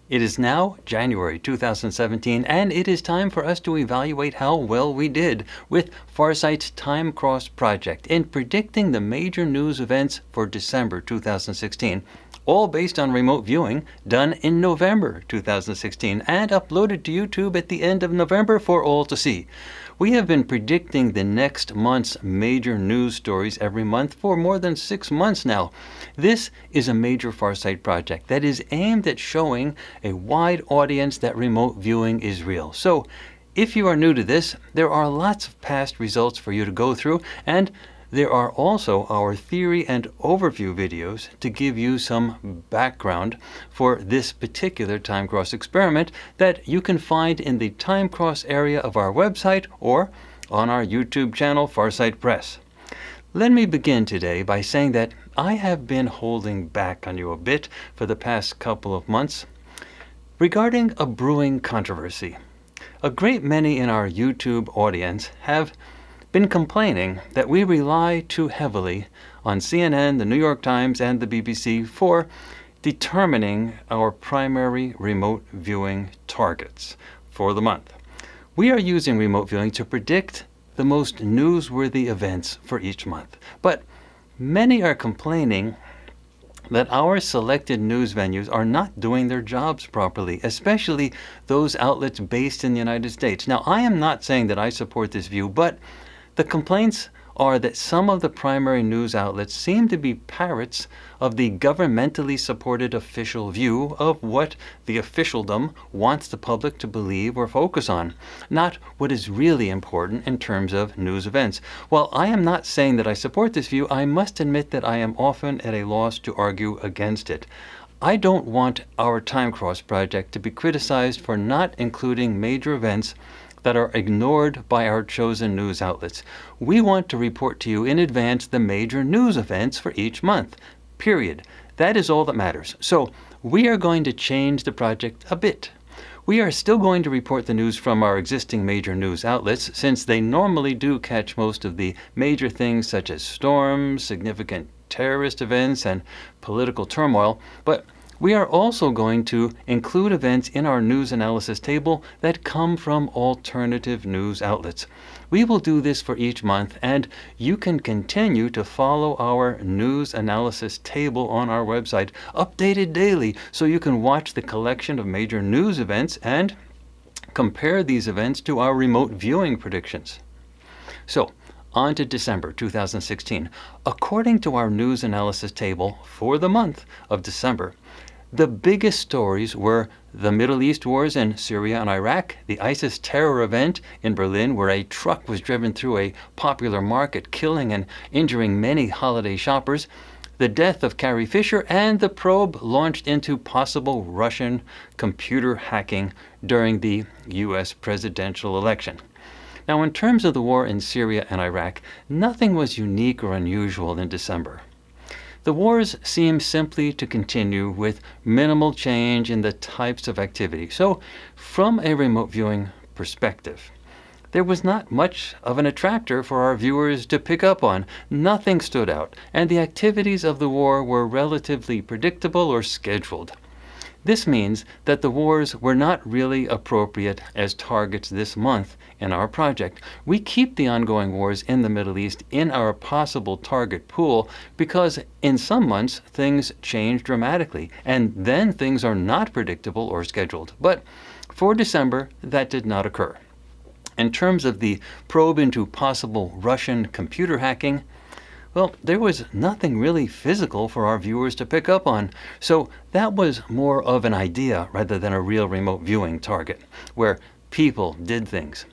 It is now January 2017, and it is time for us to evaluate how well we did with Farsight's Time Cross project in predicting the major news events for December 2016, all based on remote viewing done in November 2016 and uploaded to YouTube at the end of November for all to see. We have been predicting the next month's major news stories every month for more than 6 months now. This is a major Farsight project that is aimed at showing a wide audience that remote viewing is real. So, if you are new to this, there are lots of past results for you to go through, and there are also our theory and overview videos to give you some background for this particular time cross experiment that you can find in the time cross area of our website or on our YouTube channel, FarsightPress. Let me begin today by saying that I have been holding back on you a bit for the past couple of months regarding a brewing controversy. A great many in our YouTube audience have been complaining that we rely too heavily on CNN, the New York Times, and the BBC for determining our primary remote viewing targets for the month. We are using remote viewing to predict the most newsworthy events for each month, but many are complaining that our selected news venues are not doing their jobs properly, especially those outlets based in the United States. Now, I am not saying that I support this view, but the complaints are that some of the primary news outlets seem to be parrots of the governmentally supported official view of what the officialdom wants the public to believe or focus on, not what is really important in terms of news events. While I am not saying that I support this view, I must admit that I am often at a loss to argue against it. I don't want our Time Cross project to be criticized for not including major events that are ignored by our chosen news outlets. We want to report to you in advance the major news events for each month, period. That is all that matters. So we are going to change the project a bit. We are still going to report the news from our existing major news outlets, since they normally do catch most of the major things such as storms, significant terrorist events, and political turmoil, but we are also going to include events in our news analysis table that come from alternative news outlets. We will do this for each month, and you can continue to follow our news analysis table on our website, updated daily, so you can watch the collection of major news events and compare these events to our remote viewing predictions. So, on to December 2016. According to our news analysis table for the month of December, the biggest stories were the Middle East wars in Syria and Iraq, the ISIS terror event in Berlin where a truck was driven through a popular market, killing and injuring many holiday shoppers, the death of Carrie Fisher, and the probe launched into possible Russian computer hacking during the U.S. presidential election. Now, in terms of the war in Syria and Iraq, nothing was unique or unusual in December. The wars seem simply to continue with minimal change in the types of activity. So, from a remote viewing perspective, there was not much of an attractor for our viewers to pick up on. Nothing stood out, and the activities of the war were relatively predictable or scheduled. This means that the wars were not really appropriate as targets this month in our project. We keep the ongoing wars in the Middle East in our possible target pool because in some months things change dramatically, and then things are not predictable or scheduled. But for December, that did not occur. In terms of the probe into possible Russian computer hacking, well, there was nothing really physical for our viewers to pick up on, so that was more of an idea rather than a real remote viewing target, where people did things.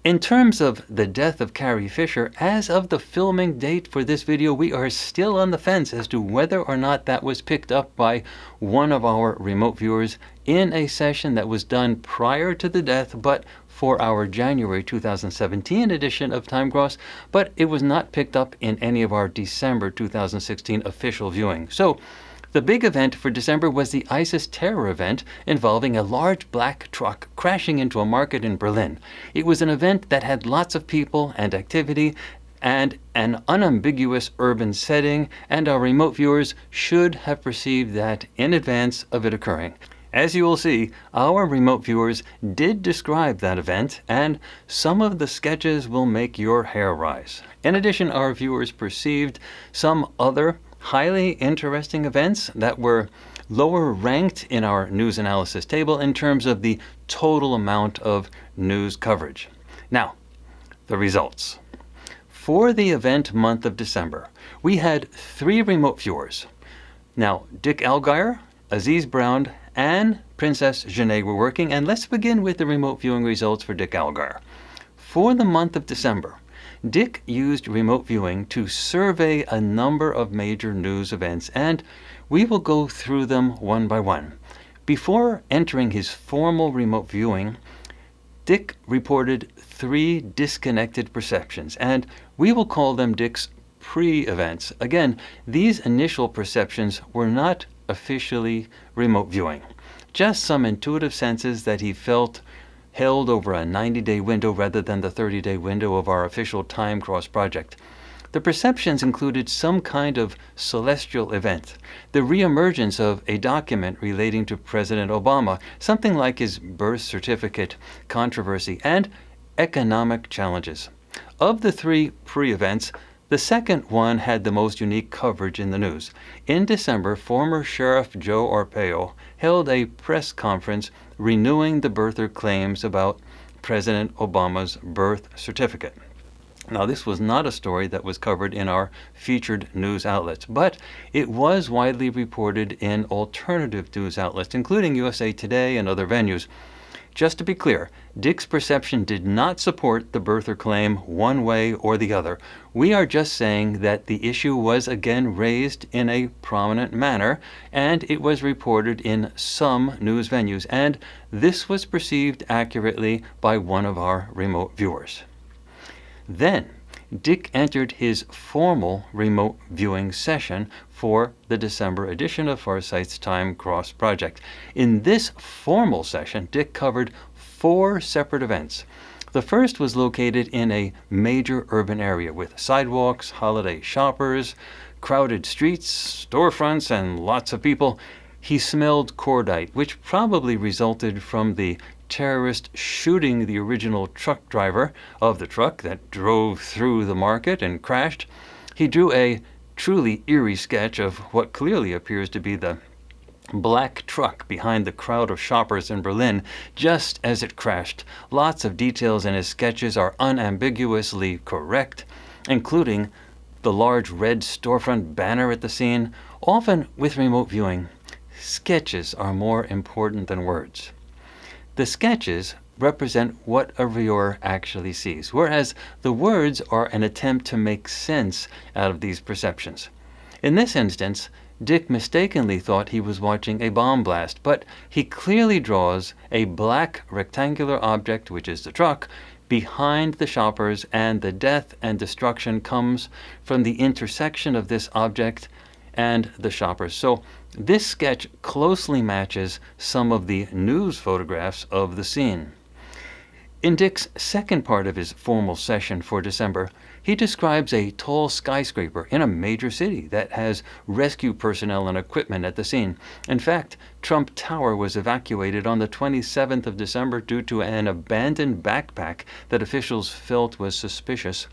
In terms of the death of Carrie Fisher, as of the filming date for this video, we are still on the fence as to whether or not that was picked up by one of our remote viewers in a session that was done prior to the death, but for our January 2017 edition of Time Cross, but it was not picked up in any of our December 2016 official viewing. So, the big event for December was the ISIS terror event involving a large black truck crashing into a market in Berlin. It was an event that had lots of people and activity and an unambiguous urban setting, and our remote viewers should have perceived that in advance of it occurring. As you will see, our remote viewers did describe that event, and some of the sketches will make your hair rise. In addition, our viewers perceived some other highly interesting events that were lower ranked in our news analysis table in terms of the total amount of news coverage. Now, the results. For the event month of December, we had 3 remote viewers. Now, Dick Algar, Aziz Brown, and Princess Janae were working, and let's begin with the remote viewing results for Dick Algar. For the month of December, Dick used remote viewing to survey a number of major news events, and we will go through them one by one. Before entering his formal remote viewing, Dick reported 3 disconnected perceptions, and we will call them Dick's pre-events. Again, these initial perceptions were not officially remote viewing, just some intuitive senses that he felt held over a 90-day window rather than the 30-day window of our official time cross project. The perceptions included some kind of celestial event, the reemergence of a document relating to President Obama, something like his birth certificate controversy, and economic challenges. Of the 3 pre-events, the second one had the most unique coverage in the news. In December, former Sheriff Joe Arpaio held a press conference renewing the birther claims about President Obama's birth certificate. Now, this was not a story that was covered in our featured news outlets, but it was widely reported in alternative news outlets, including USA Today and other venues. Just to be clear, Dick's perception did not support the birther claim one way or the other. We are just saying that the issue was again raised in a prominent manner, and it was reported in some news venues, and this was perceived accurately by one of our remote viewers. Then, Dick entered his formal remote viewing session for the December edition of Farsight's Time Cross Project. In this formal session, Dick covered 4 separate events. The first was located in a major urban area with sidewalks, holiday shoppers, crowded streets, storefronts, and lots of people. He smelled cordite, which probably resulted from the terrorist shooting the original truck driver of the truck that drove through the market and crashed. He drew a truly eerie sketch of what clearly appears to be the black truck behind the crowd of shoppers in Berlin just as it crashed. Lots of details in his sketches are unambiguously correct, including the large red storefront banner at the scene. Often with remote viewing, sketches are more important than words. The sketches represent what a viewer actually sees, whereas the words are an attempt to make sense out of these perceptions. In this instance, Dick mistakenly thought he was watching a bomb blast, but he clearly draws a black rectangular object, which is the truck, behind the shoppers, and the death and destruction comes from the intersection of this object and the shoppers. So this sketch closely matches some of the news photographs of the scene. In Dick's second part of his formal session for December, he describes a tall skyscraper in a major city that has rescue personnel and equipment at the scene. In fact, Trump Tower was evacuated on the 27th of December due to an abandoned backpack that officials felt was suspicious.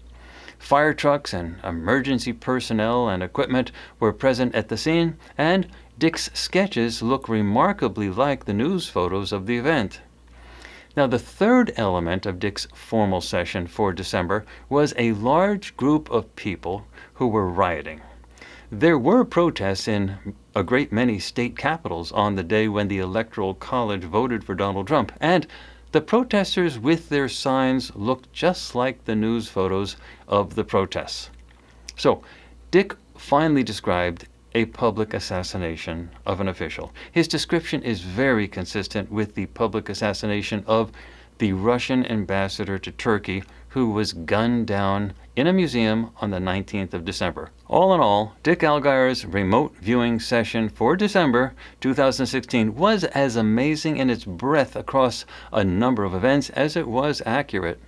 Fire trucks and emergency personnel and equipment were present at the scene, and Dick's sketches look remarkably like the news photos of the event. Now, the third element of Dick's formal session for December was a large group of people who were rioting. There were protests in a great many state capitals on the day when the Electoral College voted for Donald Trump, and the protesters with their signs looked just like the news photos of the protests. So, Dick finally described a public assassination of an official. His description is very consistent with the public assassination of the Russian ambassador to Turkey, who was gunned down in a museum on the 19th of December. All in all, Dick Algar's remote viewing session for December 2016 was as amazing in its breadth across a number of events as it was accurate.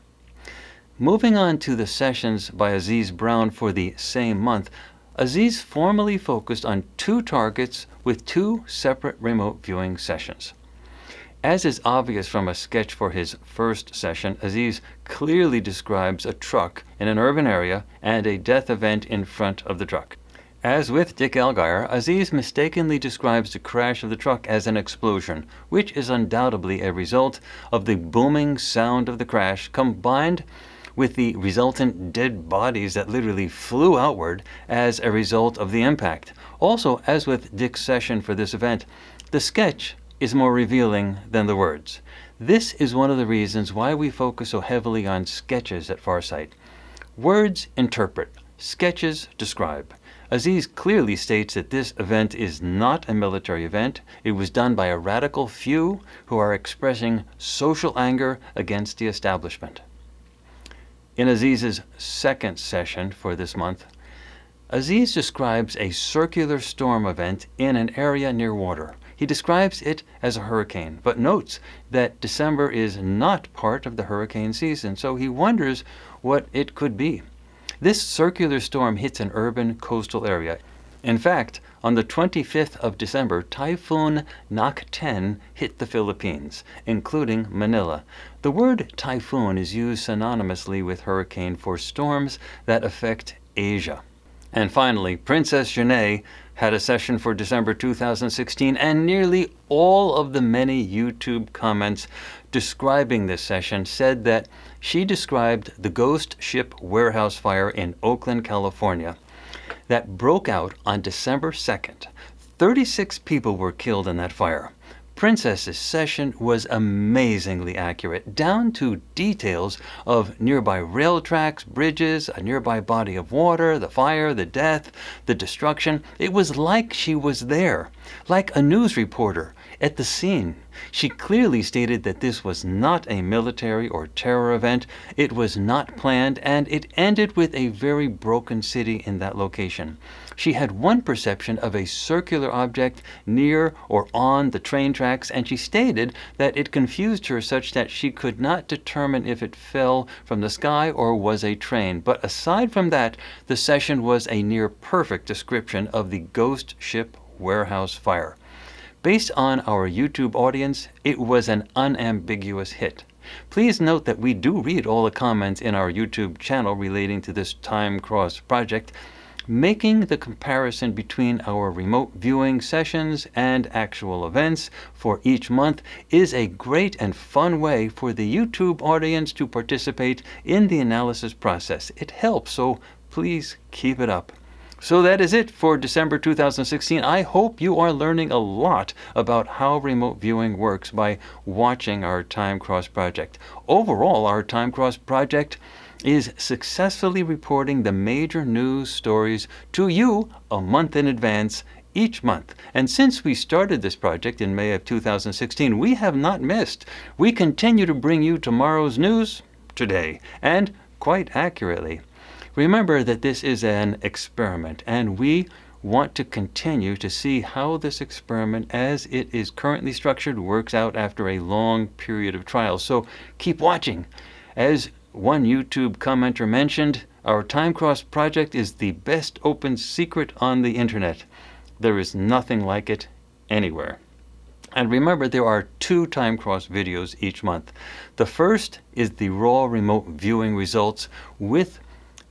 Moving on to the sessions by Aziz Brown for the same month, Aziz formally focused on 2 targets with 2 separate remote viewing sessions. As is obvious from a sketch for his first session, Aziz clearly describes a truck in an urban area and a death event in front of the truck. As with Dick Algar, Aziz mistakenly describes the crash of the truck as an explosion, which is undoubtedly a result of the booming sound of the crash combined with the resultant dead bodies that literally flew outward as a result of the impact. Also, as with Dick's session for this event, the sketch is more revealing than the words. This is one of the reasons why we focus so heavily on sketches at Farsight. Words interpret, sketches describe. Aziz clearly states that this event is not a military event. It was done by a radical few who are expressing social anger against the establishment. In Aziz's second session for this month, Aziz describes a circular storm event in an area near water. He describes it as a hurricane, but notes that December is not part of the hurricane season, so he wonders what it could be. This circular storm hits an urban coastal area. In fact, on the 25th of December, Typhoon Nak 10 hit the Philippines, including Manila. The word typhoon is used synonymously with hurricane for storms that affect Asia. And finally, Princess Janae had a session for December 2016, and nearly all of the many YouTube comments describing this session said that she described the ghost ship warehouse fire in Oakland, California, that broke out on December 2nd. 36 people were killed in that fire. Princess's session was amazingly accurate, down to details of nearby rail tracks, bridges, a nearby body of water, the fire, the death, the destruction. It was like she was there, like a news reporter at the scene. She clearly stated that this was not a military or terror event, it was not planned, and it ended with a very broken city in that location. She had one perception of a circular object near or on the train tracks, and she stated that it confused her such that she could not determine if it fell from the sky or was a train. But aside from that, the session was a near perfect description of the ghost ship warehouse fire. Based on our YouTube audience, it was an unambiguous hit. Please note that we do read all the comments in our YouTube channel relating to this Time Cross project. Making the comparison between our remote viewing sessions and actual events for each month is a great and fun way for the YouTube audience to participate in the analysis process. It helps, so please keep it up. So that is it for December 2016. I hope you are learning a lot about how remote viewing works by watching our Time Cross project. Overall, our Time Cross project is successfully reporting the major news stories to you a month in advance each month. And since we started this project in May of 2016, we have not missed. We continue to bring you tomorrow's news today, and quite accurately. Remember that this is an experiment, and we want to continue to see how this experiment, as it is currently structured, works out after a long period of trial. So keep watching. As one YouTube commenter mentioned, our Time Cross project is the best open secret on the internet. There is nothing like it anywhere. And remember, there are 2 Time Cross videos each month. The first is the raw remote viewing results with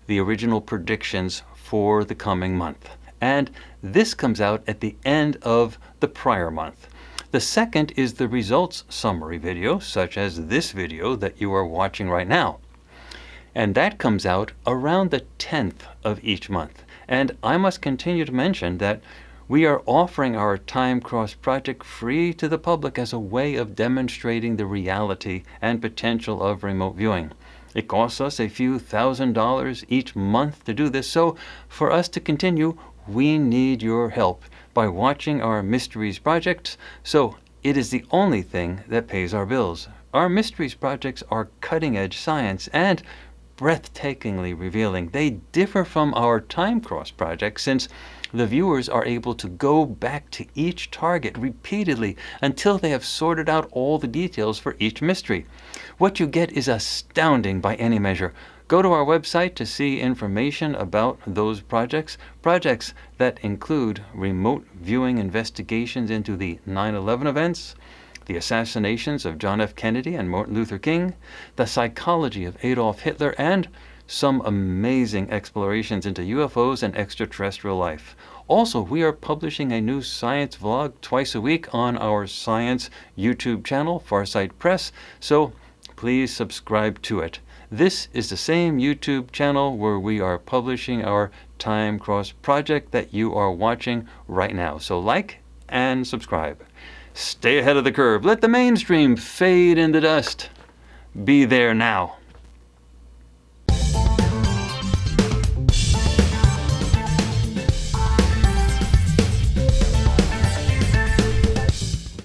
the original predictions for the coming month. And this comes out at the end of the prior month. The second is the results summary video, such as this video that you are watching right now. And that comes out around the 10th of each month. And I must continue to mention that we are offering our Time Cross project free to the public as a way of demonstrating the reality and potential of remote viewing. It costs us a few $1,000s each month to do this, so for us to continue, we need your help by watching our Mysteries projects, so it is the only thing that pays our bills. Our Mysteries projects are cutting-edge science and breathtakingly revealing. They differ from our Time Cross project since the viewers are able to go back to each target repeatedly until they have sorted out all the details for each mystery. What you get is astounding by any measure. Go to our website to see information about those projects that include remote viewing investigations into the 9/11 events, the assassinations of John F. Kennedy and Martin Luther King, the psychology of Adolf Hitler, and some amazing explorations into UFOs and extraterrestrial life. Also, we are publishing a new science vlog twice a week on our science YouTube channel, FarsightPress, so please subscribe to it. This is the same YouTube channel where we are publishing our Time Cross project that you are watching right now. So like and subscribe. Stay ahead of the curve. Let the mainstream fade in the dust. Be there now.